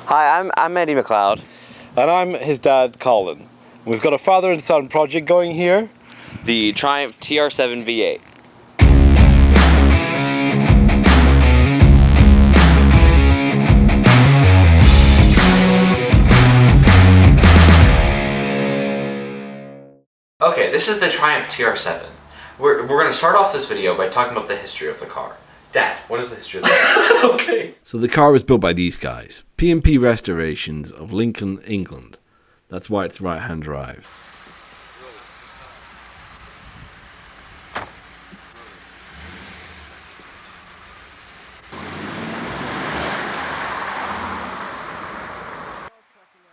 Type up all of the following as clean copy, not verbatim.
Hi, I'm Eddie McLeod. And I'm his dad, Colin. We've got a father and son project going here. The Triumph TR7 V8. Okay, this is the Triumph TR7. We're going to start off this video by talking about the history of the car. Dad, what is the history of the car? Okay. So the car was built by these guys. P&P Restorations of Lincoln, England. That's why it's right-hand drive.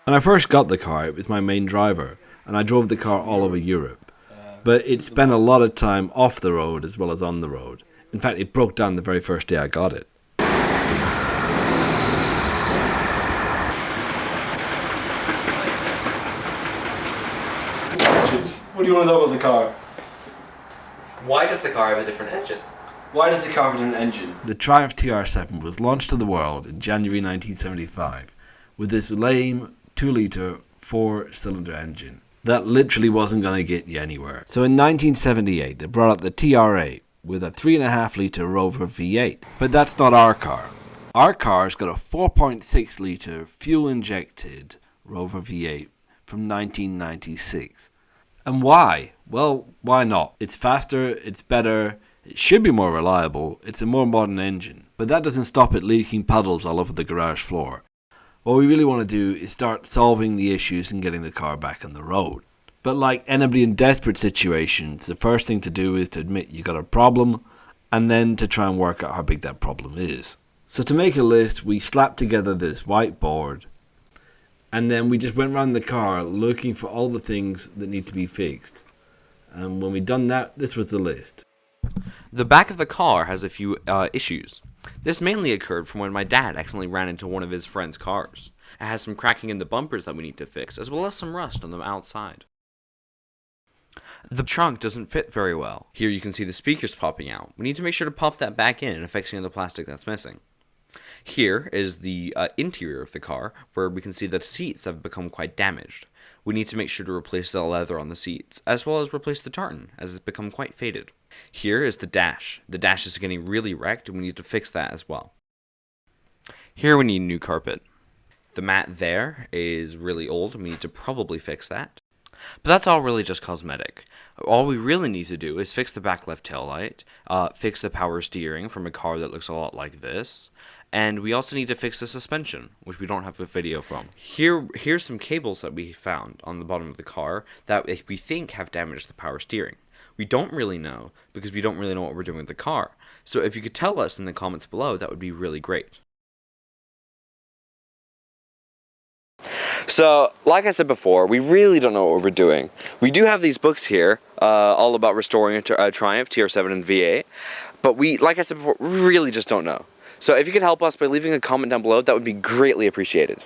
When I first got the car, it was my main driver, and I drove the car all over Europe. But it spent a lot of time off the road as well as on the road. In fact, it broke down the very first day I got it. What do you want to know about the car? Why does the car have a different engine? Why does the car have an engine? The Triumph TR7 was launched to the world in January 1975 with this lame 2-litre 4-cylinder engine that literally wasn't going to get you anywhere. So in 1978 they brought out the TR8 with a 3.5-litre Rover V8. But that's not our car. Our car's got a 4.6-litre fuel-injected Rover V8 from 1996. And why? Well, why not? It's faster, it's better, it should be more reliable, it's a more modern engine. But that doesn't stop it leaking puddles all over the garage floor. What we really want to do is start solving the issues and getting the car back on the road. But like anybody in desperate situations, the first thing to do is to admit you got a problem and then to try and work out how big that problem is. So to make a list, we slapped together this whiteboard and then we just went around the car looking for all the things that need to be fixed. And when we'd done that, this was the list. The back of the car has a few issues. This mainly occurred from when my dad accidentally ran into one of his friend's cars. It has some cracking in the bumpers that we need to fix, as well as some rust on the outside. The trunk doesn't fit very well. Here you can see the speakers popping out. We need to make sure to pop that back in and fixing the plastic that's missing. Here is the interior of the car, where we can see that the seats have become quite damaged. We need to make sure to replace the leather on the seats, as well as replace the tartan, as it's become quite faded. Here is the dash. The dash is getting really wrecked, and we need to fix that as well. Here we need new carpet. The mat there is really old, and we need to probably fix that. But that's all really just cosmetic. All we really need to do is fix the back left taillight, fix the power steering from a car that looks a lot like this, and we also need to fix the suspension, which we don't have a video from. Here's some cables that we found on the bottom of the car that we think have damaged the power steering. We don't really know, because we don't really know what we're doing with the car. So if you could tell us in the comments below, that would be really great. So, like I said before, we really don't know what we're doing. We do have these books here, all about restoring a Triumph TR7 and V8, but we, like I said before, really just don't know. So if you could help us by leaving a comment down below, that would be greatly appreciated.